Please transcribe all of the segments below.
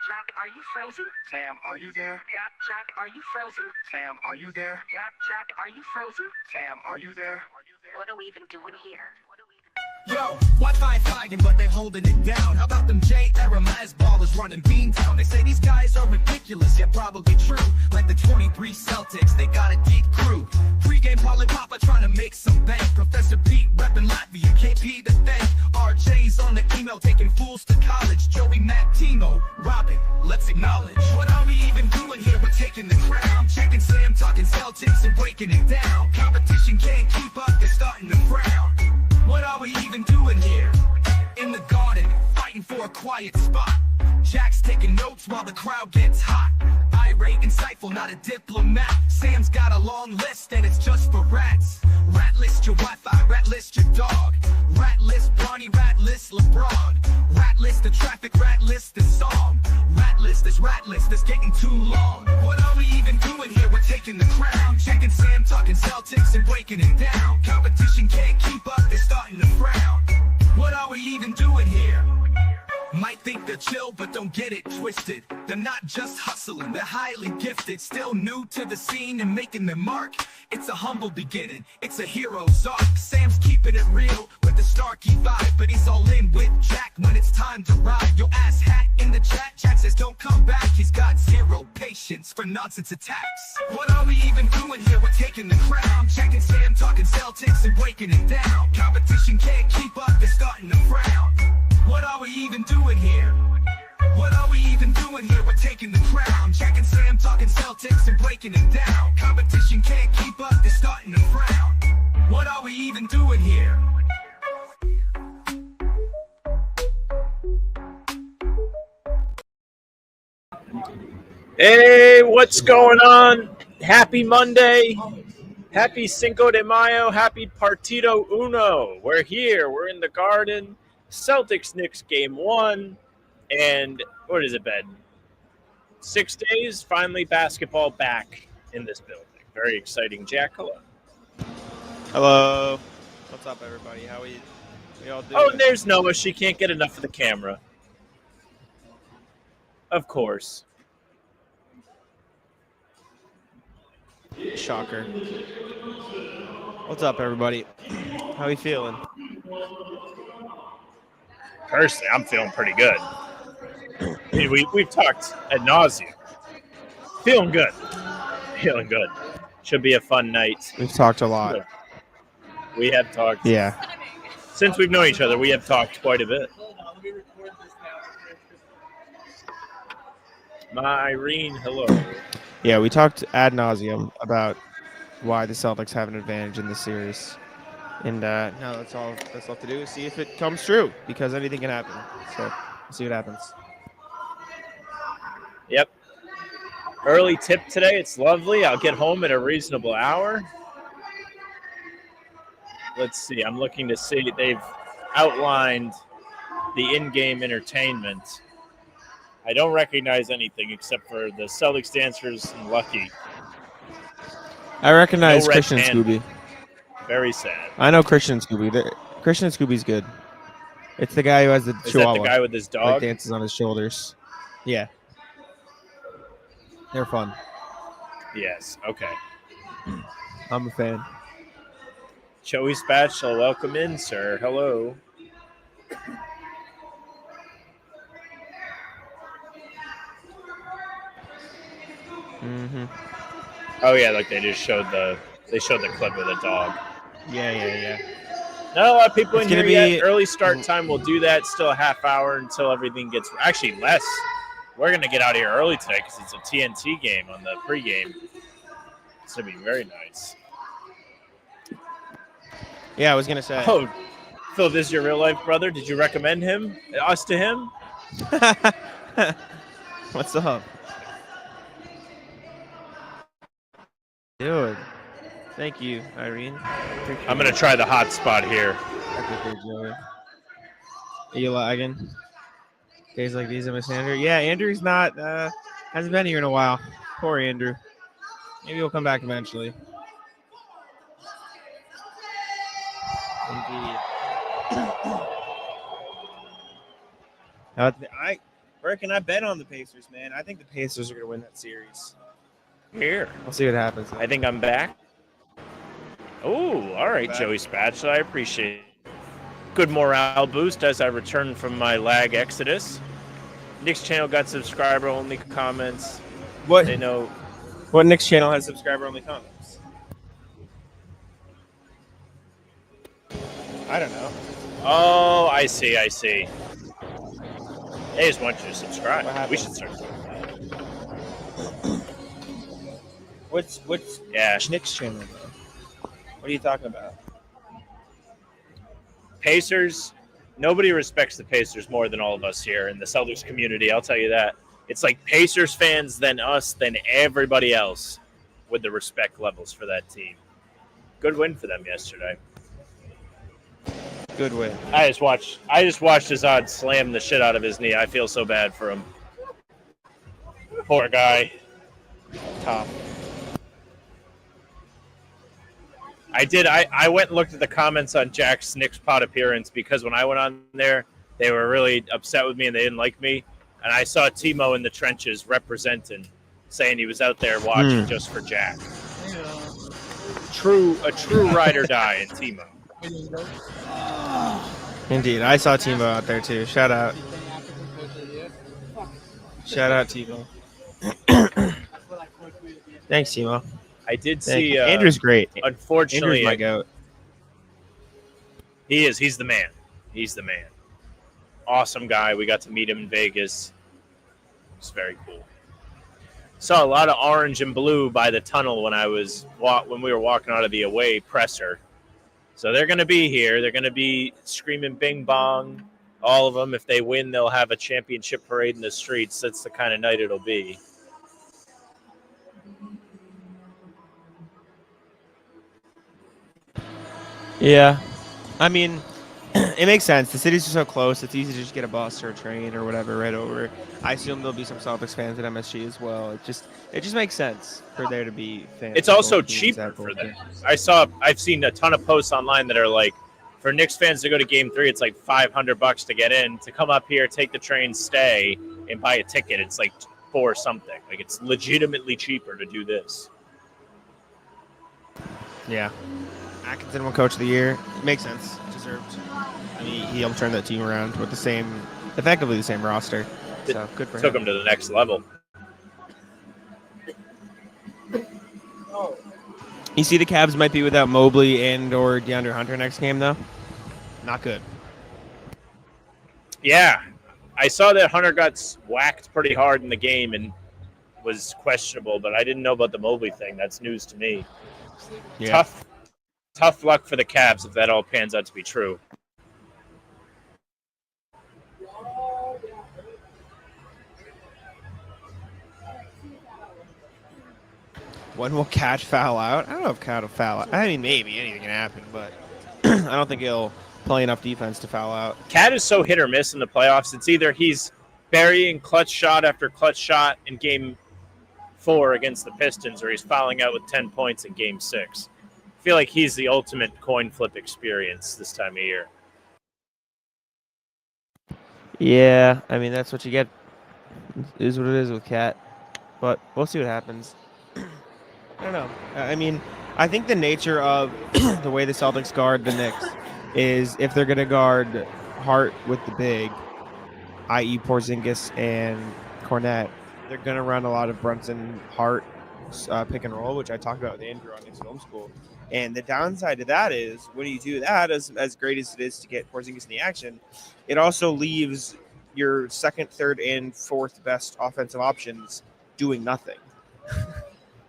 Jack, are you frozen? Sam, are you there? Yeah, Jack, are you frozen? Sam, are you there? Yeah, Jack, are you frozen? Sam, are you there? What are we even doing here? Yo, Wi-Fi flagging, but they holding it down. How about them J-era Maz ballers running Beantown? They say these guys are ridiculous, yet probably true. Like the 23 Celtics, they got a deep crew. Pregame Papa trying to make some bank. Professor Pete repping Latvia, KP the thank. RJ's on the email taking fools to college. Joey, Matt, Timo, Robin, let's acknowledge. What are we even doing here? We're taking the crown. Checking Sam, talking Celtics and breaking it down. Competition can't keep up, they're starting to frown. What are we even doing here? In the garden, fighting for a quiet spot. Jack's taking notes while the crowd gets hot. Irate, insightful, not a diplomat. Sam's got a long list and it's just for rats. Rat list your Wi-Fi, rat list your dog. Rat list Bronny, rat list LeBron. Rat list the traffic, rat list the song. Rat list is getting too long. What are we even doing here? We're taking the crown. Checking Sam, talking Celtics and breaking it down. Competition can't keep up, they're starting to frown. What are we even doing here? Might think they're chill, but don't get it twisted. They're not just hustling, they're highly gifted. Still new to the scene and making their mark. It's a humble beginning, it's a hero's arc. Sam's keeping it real with the Starkey vibe, but he's all in with Jack when it's time to ride. Yo, ass hat in the chat, Jack says don't come back. He's got zero patience for nonsense attacks. What are we even doing here? We're taking the crown. Checking Sam, talking Celtics and breaking it down. Competition can't keep up, they're starting to frown. What are we even doing here? What are we even doing here? We're taking the crown. Checking Sam, talking Celtics and breaking it down. Competition can't keep up, they're starting to frown. What are we even doing here? Hey, what's going on? Happy Monday. Happy Cinco de Mayo. Happy Partido Uno. We're here. We're in the Garden. Celtics Knicks game 1. And what is it, Ben? 6 days, finally basketball back in this building. Very exciting. Jack, hello. Hello. What's up, everybody? How we all doing? Oh, and there's Noah. She can't get enough of the camera. Of course. Shocker. What's up, everybody? How we feeling? Personally, I'm feeling pretty good. We've talked ad nauseum. Feeling good. Feeling good. Should be a fun night. We've talked a lot. We have talked. Yeah. Since we've known each other, we have talked quite a bit. Irene, hello. Yeah, we talked ad nauseum about why the Celtics have an advantage in this series. And now that's all that's left to do is see if it comes true, because anything can happen. So we'll see what happens. Yep. Early tip today. It's lovely. I'll get home at a reasonable hour. Let's see. I'm looking to see. They've outlined the in-game entertainment. I don't recognize anything except for the Celtics dancers and Lucky. I recognize No Christian red and Scooby. Very sad. I know Christian and Scooby. Christian and Scooby's good. It's the guy who has the Is chihuahua. that the guy with his dog? Like dances on his shoulders. Yeah. They're fun. Yes. Okay. I'm a fan. Joey Spatula, welcome in, sir. Hello. Mm-hmm. Oh yeah, like they just showed the clip of the dog. Yeah. Not a lot of people It's in here gonna be- yet. Early start time. We'll do that. Still a half hour until everything gets. Actually, less. We're gonna get out of here early today because it's a TNT game on the pregame. It's gonna be very nice. Yeah, I was gonna say. Oh, Phil, this is your real life brother. Did you recommend us to him? What's up? Dude. Thank you, Irene. I'm gonna try the hot spot here. Joey. Are you lagging? Days like these, I miss Andrew. Yeah, Andrew's not hasn't been here in a while. Poor Andrew. Maybe he'll come back eventually. Indeed. Where can I bet on the Pacers, man? I think the Pacers are going to win that series. Here. We'll see what happens. I think I'm back. Oh, all right, Joey Spatula. I appreciate it. Good morale boost as I return from my lag exodus. Nick's channel got subscriber-only comments. What? They know. What Nick's channel has subscriber-only comments? I don't know. Oh, I see. They just want you to subscribe. We should start doing that. What's Nick's channel, though? What are you talking about? Pacers. Nobody respects the Pacers more than all of us here in the Celtics community. I'll tell you that. It's like Pacers fans, then us, then everybody else with the respect levels for that team. Good win for them yesterday. Good win. I just watched Azad slam the shit out of his knee. I feel so bad for him. Poor guy. Tough. I went and looked at the comments on Jack's Knicks pod appearance because when I went on there, they were really upset with me and they didn't like me. And I saw Timo in the trenches representing, saying he was out there watching just for Jack. A true ride or die in Timo. Indeed. I saw Timo out there, too. Shout out. Shout out, Timo. Thanks, Timo. I did see Andrew's great. Unfortunately, Andrew's my goat. He is. He's the man. Awesome guy. We got to meet him in Vegas. It's very cool. Saw a lot of orange and blue by the tunnel when we were walking out of the away presser. So they're going to be here. They're going to be screaming bing bong. All of them. If they win, they'll have a championship parade in the streets. That's the kind of night it'll be. Yeah. I mean, it makes sense. The cities are so close. It's easy to just get a bus or a train or whatever right over. I assume there'll be some Celtics fans at MSG as well. It just makes sense for there to be fans. It's also cheaper for them. I've seen a ton of posts online that are like, for Knicks fans to go to Game 3, it's like $500 to get in. To come up here, take the train, stay, and buy a ticket, it's like $4 something. Like, it's legitimately cheaper to do this. Yeah. Atkinson won Coach of the Year. It makes sense. Deserved. I mean, he helped turn that team around with effectively the same roster. So good for him. Took him to the next level. You see the Cavs might be without Mobley and or DeAndre Hunter next game, though? Not good. Yeah. I saw that Hunter got whacked pretty hard in the game and was questionable, but I didn't know about the Mobley thing. That's news to me. Yeah. Tough luck for the Cavs if that all pans out to be true. When will Cat foul out? I don't know if Cat will foul out. I mean, maybe anything can happen, but I don't think he'll play enough defense to foul out. Cat is so hit or miss in the playoffs. It's either he's burying clutch shot after clutch shot in Game 4 against the Pistons, or he's fouling out with 10 points in Game 6. I feel like he's the ultimate coin flip experience this time of year. Yeah, I mean, that's what you get. It is what it is with Cat. But we'll see what happens. I don't know. I mean, I think the nature of the way the Celtics guard the Knicks is if they're going to guard Hart with the big, i.e. Porzingis and Cornette, they're going to run a lot of Brunson Hart pick and roll, which I talked about with Andrew on Knicks Film School. And the downside to that is when you do that, as great as it is to get Porzingis in the action, it also leaves your second, third, and fourth best offensive options doing nothing.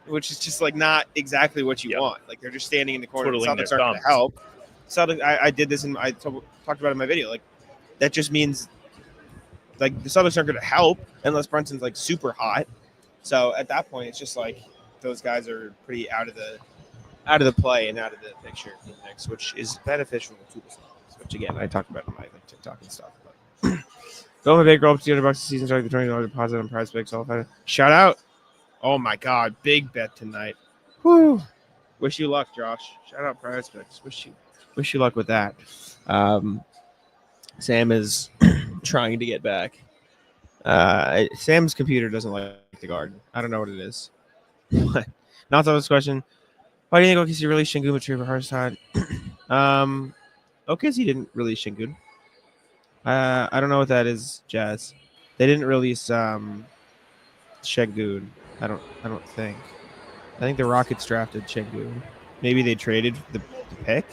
Which is just like not exactly what you want. Like they're just standing in the corner. The Celtics aren't going to help. Celtics, I did this and I talked about it in my video. Like that just means like the Celtics aren't going to help unless Brunson's like super hot. So at that point, it's just like those guys are pretty out of the play and out of the picture for the Knicks, which is beneficial to the Celtics. Which again, I talked about in my TikTok and stuff. But go my big roll up to $200 a season, starting the $20 deposit on PrizePicks. All that. Shout out. Oh my God, big bet tonight. Whew. Wish you luck, Josh. Shout out PrizePicks. Wish you luck with that. Sam is trying to get back. Sam's computer doesn't like the garden. I don't know what it is. Not the question. Why do you think OKC released Şengün material for Harstad? OKC didn't release Şengün. I don't know what that is, Jazz. They didn't release Şengün. I don't think. I think the Rockets drafted Şengün. Maybe they traded the pick.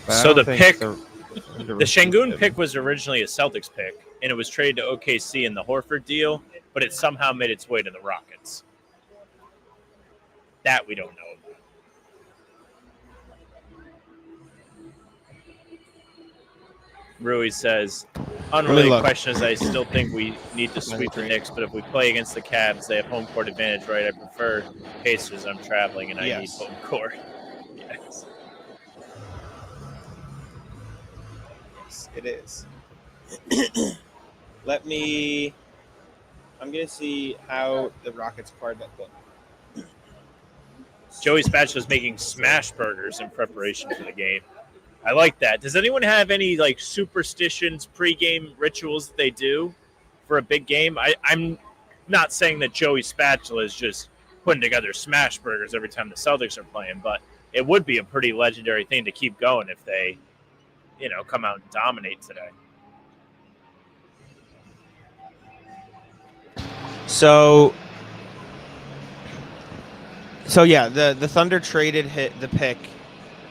So the pick, the Şengün pick was originally a Celtics pick, and it was traded to OKC in the Horford deal, but it somehow made its way to the Rockets. That we don't know about. Rui says, unrelated question is I still think we need to sweep the Knicks, but if we play against the Cavs, they have home court advantage, right? I prefer Pacers. I'm traveling, and I need home court. Yes. Yes, it is. I'm going to see how the Rockets acquired that pick. Joey Spatula's making smash burgers in preparation for the game. I like that. Does anyone have any like superstitions, pregame rituals that they do for a big game? I'm not saying that Joey Spatula is just putting together smash burgers every time the Celtics are playing, but it would be a pretty legendary thing to keep going if they, come out and dominate today. So yeah, the Thunder traded the pick.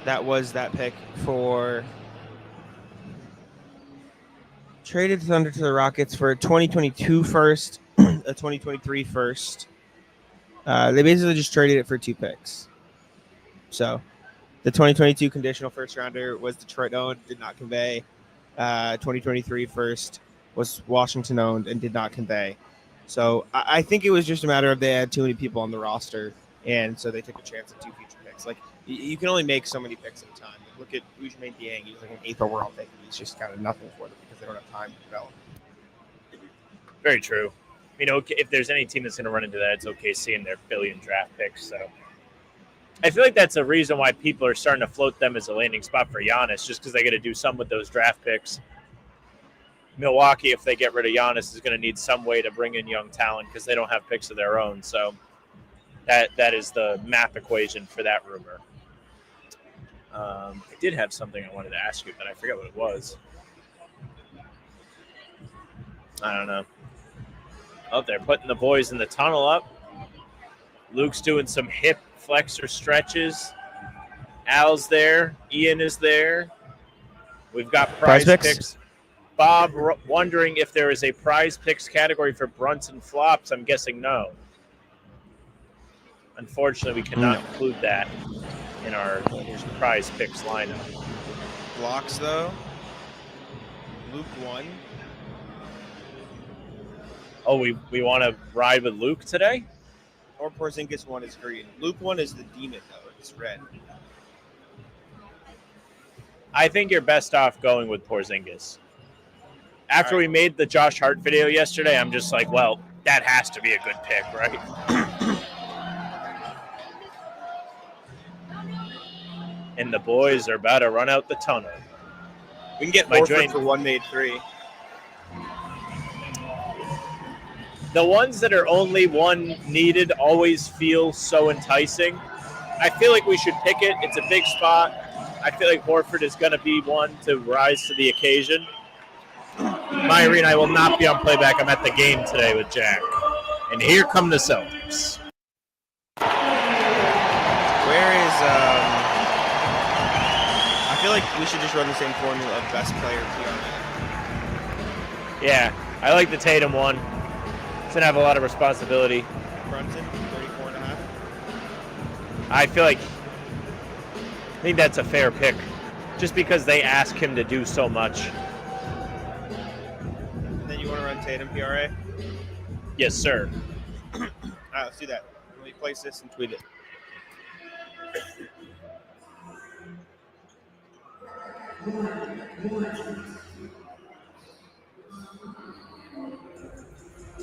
That was that pick for traded Thunder to the Rockets for a 2022 first, a 2023 first. They basically just traded it for 2 picks. So the 2022 conditional first rounder was Detroit owned, did not convey. 2023 first was Washington owned and did not convey. So I think it was just a matter of they had too many people on the roster, and so they took a chance at 2 future picks. Like, you can only make so many picks at a time. Look at Ujime Dieng. He's like an 8th overall pick. He's just kind of nothing for them because they don't have time to develop. Very true. If there's any team that's going to run into that, it's OKC and their billion draft picks. So I feel like that's a reason why people are starting to float them as a landing spot for Giannis, just because they got to do some with those draft picks. Milwaukee, if they get rid of Giannis, is going to need some way to bring in young talent because they don't have picks of their own. So that is the map equation for that rumor. I did have something I wanted to ask you, but I forgot what it was. I don't know. Oh, they're putting the boys in the tunnel up. Luke's doing some hip flexor stretches. Al's there. Ian is there. We've got prize picks. Bob wondering if there is a prize picks category for Brunson flops. I'm guessing no. Unfortunately, we cannot include that in our prize picks lineup. Blocks, though. Luke 1. Oh, we want to ride with Luke today? Or Porzingis 1 is green. Luke 1 is the demon, though. It's red. I think you're best off going with Porzingis. After we made the Josh Hart video yesterday, I'm just like, well, that has to be a good pick, right? And the boys are about to run out the tunnel. We can get Horford for 1 made 3. The ones that are only 1 needed always feel so enticing. I feel like we should pick it. It's a big spot. I feel like Horford is going to be one to rise to the occasion. My arena, I will not be on playback. I'm at the game today with Jack. And here come the Celtics. Where is I feel like we should just run the same formula of best player PR. Yeah, I like the Tatum one. He's going to have a lot of responsibility. Brunson, 34.5. I think that's a fair pick. Just because they ask him to do so much. And then you want to run Tatum PRA? Yes, sir. All right, let's do that. Let me place this and tweet it.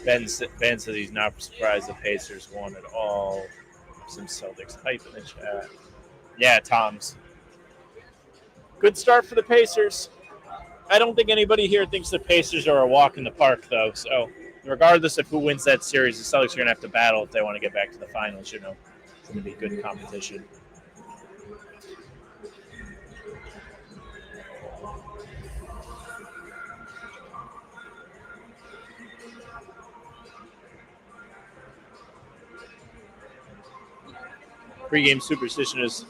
Ben says he's not surprised the Pacers won at all. Some Celtics hype in the chat. Yeah, Tom's. Good start for the Pacers. I don't think anybody here thinks the Pacers are a walk in the park, though. So regardless of who wins that series, the Celtics are going to have to battle if they want to get back to the finals. It's going to be good competition. Pregame superstition is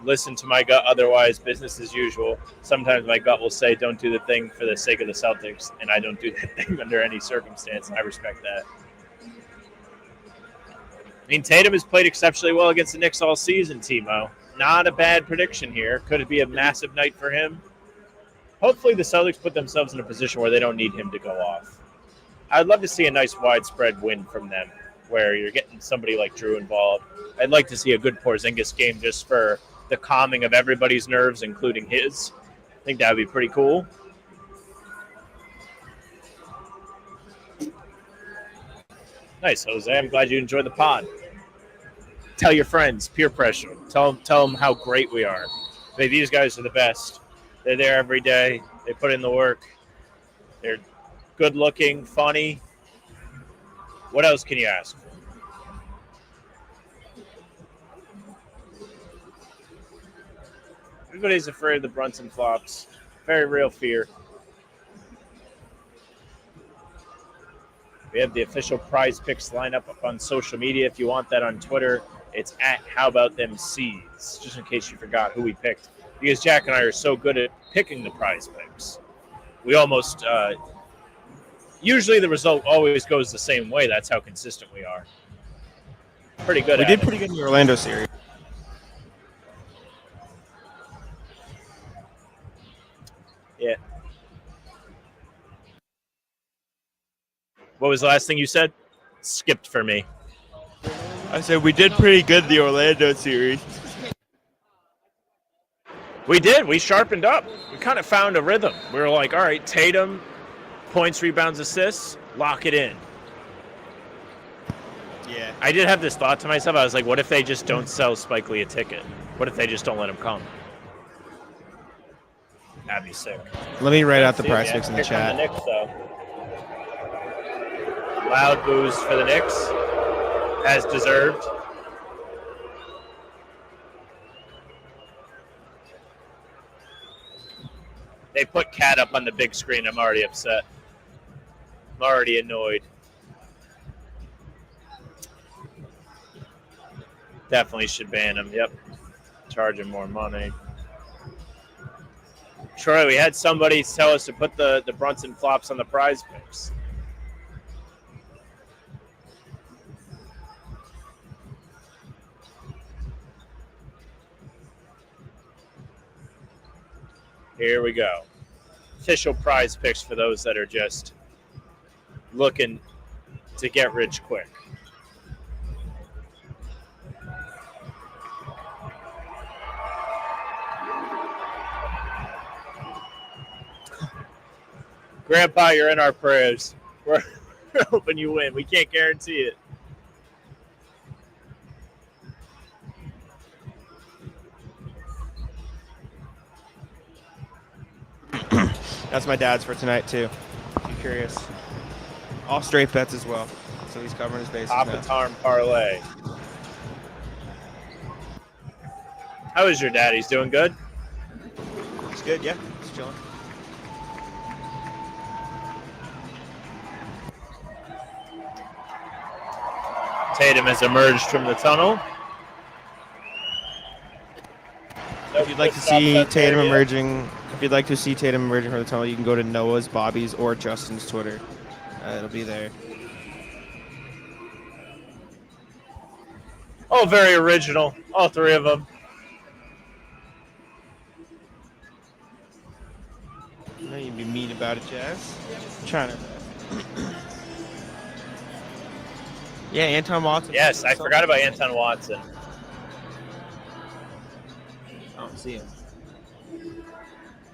listen to my gut, otherwise business as usual. Sometimes my gut will say don't do the thing for the sake of the Celtics, and I don't do that thing under any circumstance, and I respect that. I mean, Tatum has played exceptionally well against the Knicks all season, Timo. Not a bad prediction here. Could it be a massive night for him? Hopefully the Celtics put themselves in a position where they don't need him to go off. I'd love to see a nice widespread win from them where you're getting somebody like Drew involved. I'd like to see a good Porzingis game just for the calming of everybody's nerves, including his. I think that would be pretty cool. Nice, Jose. I'm glad you enjoyed the pod. Tell your friends, peer pressure. Tell them how great we are. These guys are the best. They're there every day. They put in the work. They're good looking, funny. What else can you ask for? Everybody's afraid of the Brunson flops. Very real fear. We have the official PrizePicks lineup up on social media. If you want that on Twitter, it's at HowAboutThemCs, just in case you forgot who we picked. Because Jack and I are so good at picking the PrizePicks. We almost, usually the result always goes the same way. That's how consistent we are. Pretty good. We did pretty good in the Orlando series. Yeah. What was the last thing you said? Skipped for me. I said we did pretty good in the Orlando series. We did. We sharpened up. We kind of found a rhythm. We were like, all right, Tatum, points, rebounds, assists, lock it in. Yeah. I did have this thought to myself. I was like, what if they just don't sell Spike Lee a ticket? What if they just don't let him come? That'd be sick. Let me write out the price picks in the chat. The Knicks, though. Loud boos for the Knicks, as deserved. They put Cat up on the big screen. I'm already upset. I'm already annoyed. Definitely should ban him. Yep. Charge him more money. Troy, we had somebody tell us to put the Brunson flops on the PrizePicks. Here we go. Official PrizePicks for those that are just looking to get rich quick. Grandpa, you're in our prayers. We're hoping you win. We can't guarantee it. That's my dad's for tonight, too. If you're curious. All straight bets as well. So he's covering his bases now. Arm parlay. How is your dad? He's doing good? He's good, yeah. He's chilling. Tatum has emerged from the tunnel. If you'd like to see Tatum emerging, from the tunnel, you can go to Noah's, Bobby's, or Justin's Twitter. It'll be there. Oh, very original. All three of them. You know you'd be mean about it, Jazz. I'm trying to. Yeah, Anton Watson. Yes, I forgot about Anton Watson. I don't see him.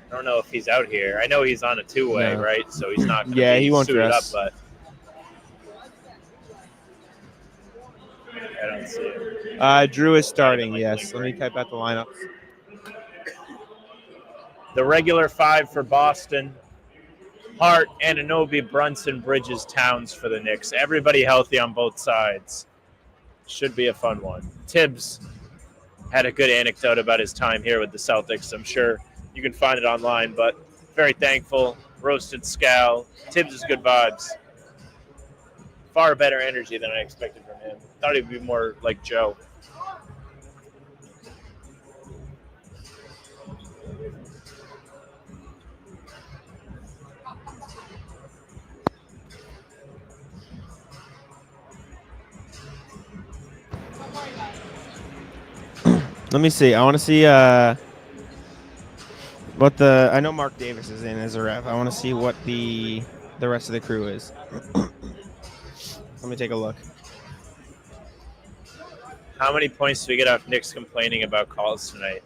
I don't know if he's out here. I know he's on a two-way, No. right? So he's not going to be he won't suited dress. up, but I don't see him. Drew is starting, yes. Let me type out the lineup. The regular 5 for Boston. Hart, Anunoby, Brunson, Bridges, Towns for the Knicks. Everybody healthy on both sides. Should be a fun one. Tibbs had a good anecdote about his time here with the Celtics. I'm sure you can find it online, but very thankful. Roasted Scal. Tibbs is good vibes. Far better energy than I expected from him. Thought he'd be more like Joe. Let me see. I want to see what the. I know Mark Davis is in as a ref. I want to see what the rest of the crew is. Let me take a look. How many points do we get off Knicks complaining about calls tonight?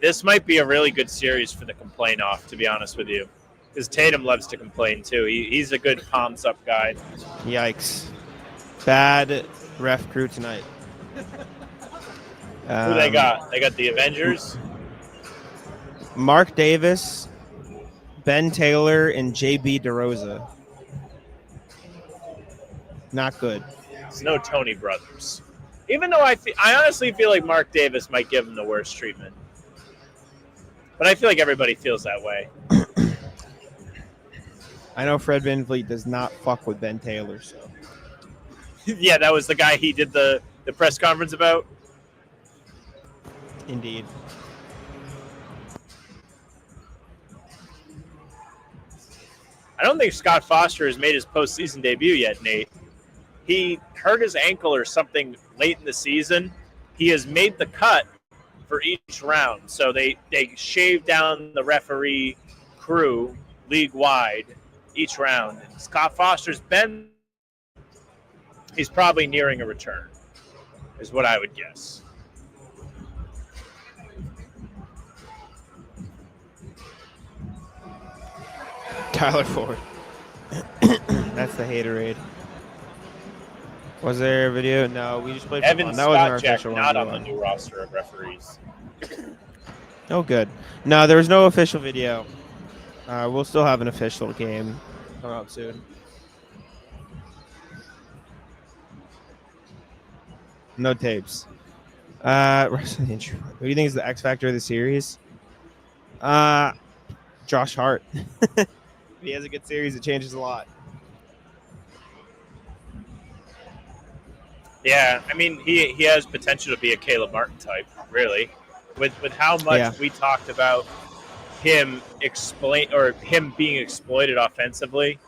This might be a really good series for the complain off, to be honest with you. Because Tatum loves to complain, too. He's a good palms up guy. Yikes. Bad ref crew tonight. Who they got? They got the Avengers. Mark Davis, Ben Taylor, and JB DeRosa. Not good. It's no Tony Brothers. Even though I honestly feel like Mark Davis might give him the worst treatment. But I feel like everybody feels that way. I know Fred VanVleet does not fuck with Ben Taylor, so. Yeah, that was the guy he did the press conference about. Indeed. I don't think Scott Foster has made his postseason debut yet, Nate. He hurt his ankle or something late in the season. He has made the cut for each round. So they shave down the referee crew league-wide each round. And Scott Foster's been – he's probably nearing a return is what I would guess. Tyler Ford. That's the haterade. Was there a video? No, we just played. Evan that wasn't our Scott official not one. on the new roster of referees. Oh, good. No, there was no official video. We'll still have an official game coming up soon. No tapes. Who do you think is the X factor of the series? Josh Hart. If he has a good series, it changes a lot. Yeah, I mean, he has potential to be a Caleb Martin type, really. With how much we talked about him being exploited offensively,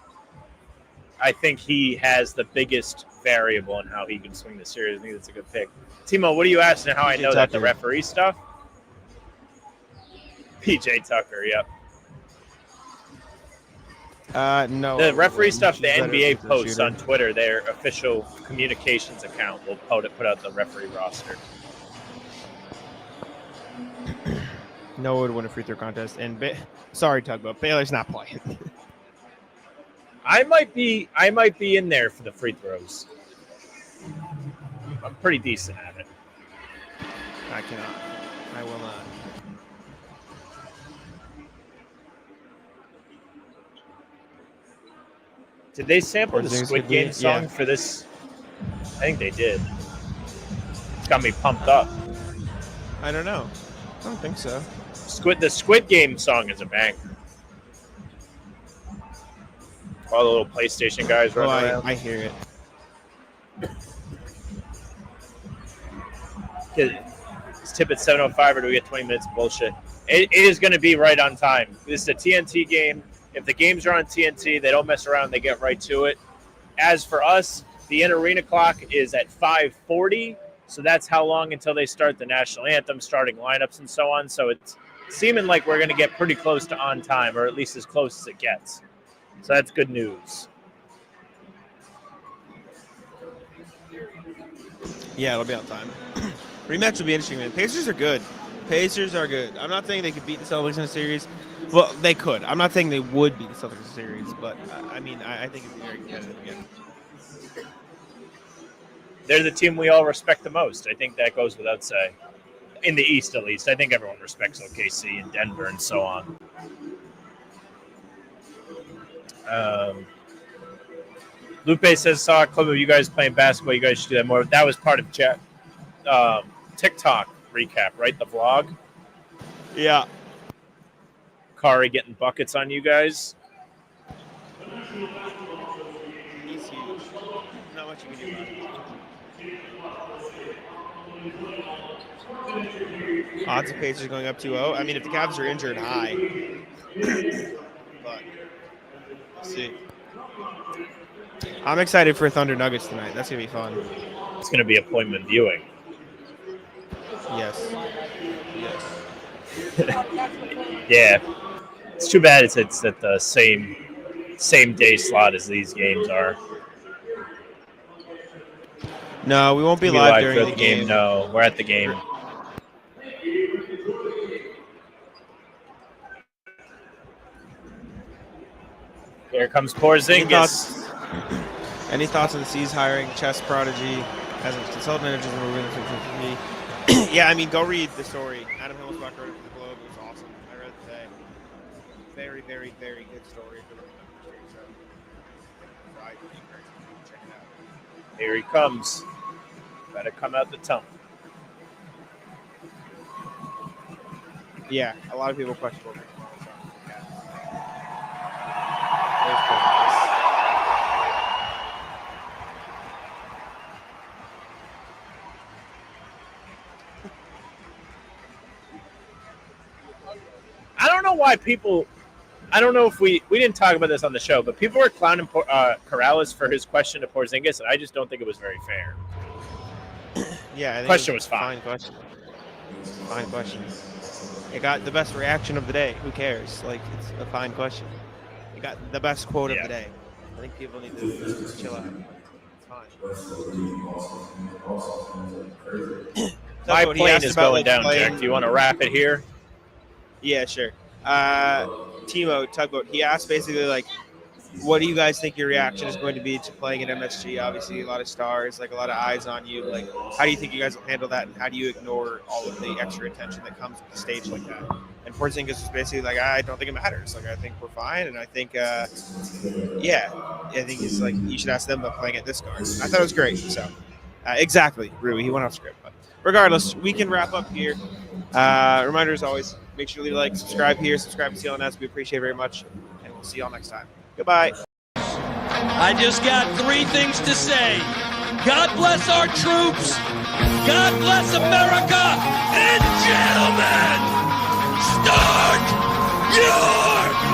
I think he has the biggest variable in how he can swing the series. I think that's a good pick. Timo, what are you asking how I know that? The referee stuff? PJ Tucker, yep. No. The referee stuff the NBA posts on Twitter, their official communications account will put out the referee roster. Noah would win a free throw contest, and sorry, Tugboat, Baylor's not playing. I might be in there for the free throws. I'm pretty decent at it. I cannot. I will not. Did they sample the Squid Game song for this? I think they did. It's got me pumped up. I don't know. I don't think so. The Squid Game song is a banger. All the little PlayStation guys running around. I hear it. Let's tip at 7:05, or do we get 20 minutes of bullshit? It is going to be right on time. This is a TNT game. If the games are on TNT, they don't mess around. They get right to it. As for us, the in-arena clock is at 5:40, so that's how long until they start the national anthem, starting lineups, and so on. So it's seeming like we're going to get pretty close to on time, or at least as close as it gets. So that's good news. Yeah, it'll be on time. Rematch will be interesting, man. Pacers are good. Pacers are good. I'm not saying they could beat the Celtics in a series. Well, they could. I'm not saying they would beat the Celtics in a series, but I think it's very competitive again. They're the team we all respect the most. I think that goes without saying. In the East, at least. I think everyone respects OKC and Denver and so on. Lupe says, saw a clip of you guys playing basketball. You guys should do that more. That was part of TikTok recap, right? The vlog. Yeah. Kari getting buckets on you guys. He's huge. Not much you can do about it. Odds of Pacers going up 2-0. I mean, if the Cavs are injured, high. But we'll see. I'm excited for Thunder Nuggets tonight. That's going to be fun. It's going to be appointment viewing. Yes. Yeah. It's too bad it's at the same day slot as these games are. No, we won't be We'll live during for the game. No, we're at the game. Here comes Porzingis. Any thoughts on the C's hiring chess prodigy as a consultant manager? Yeah, I mean, go read the story. Adam Hillsbach wrote it for the Globe. It was awesome. I read it today. Very, very, very good story for the industry. So, I encourage you to check it out. Here he comes. Better come out the tunnel. Yeah, a lot of people question what I don't know why people. I don't know if we didn't talk about this on the show, but people were clowning Corrales for his question to Porzingis, and I just don't think it was very fair. Yeah, I think Question was fine. Fine question. It got the best reaction of the day. Who cares? Like, it's a fine question. It got the best quote of the day. I think people need to just chill out. It's fine. My plane is going down, Jack. Do you want to wrap it here? Yeah, sure. Timo, Tugboat, he asked basically, like, what do you guys think your reaction is going to be to playing at MSG? Obviously, a lot of stars, like a lot of eyes on you. Like, how do you think you guys will handle that, and how do you ignore all of the extra attention that comes with the stage like that? And Porzingis is basically like, I don't think it matters. Like, I think we're fine, and I think, I think it's like you should ask them about playing at this guard. And I thought it was great. So, exactly, Rui, he went off script. But regardless, we can wrap up here. Reminder as always, make sure to like, subscribe here, subscribe to CLNS. We appreciate it very much, and we'll see y'all next time. Goodbye. I just got 3 things to say. God bless our troops. God bless America. And gentlemen, start your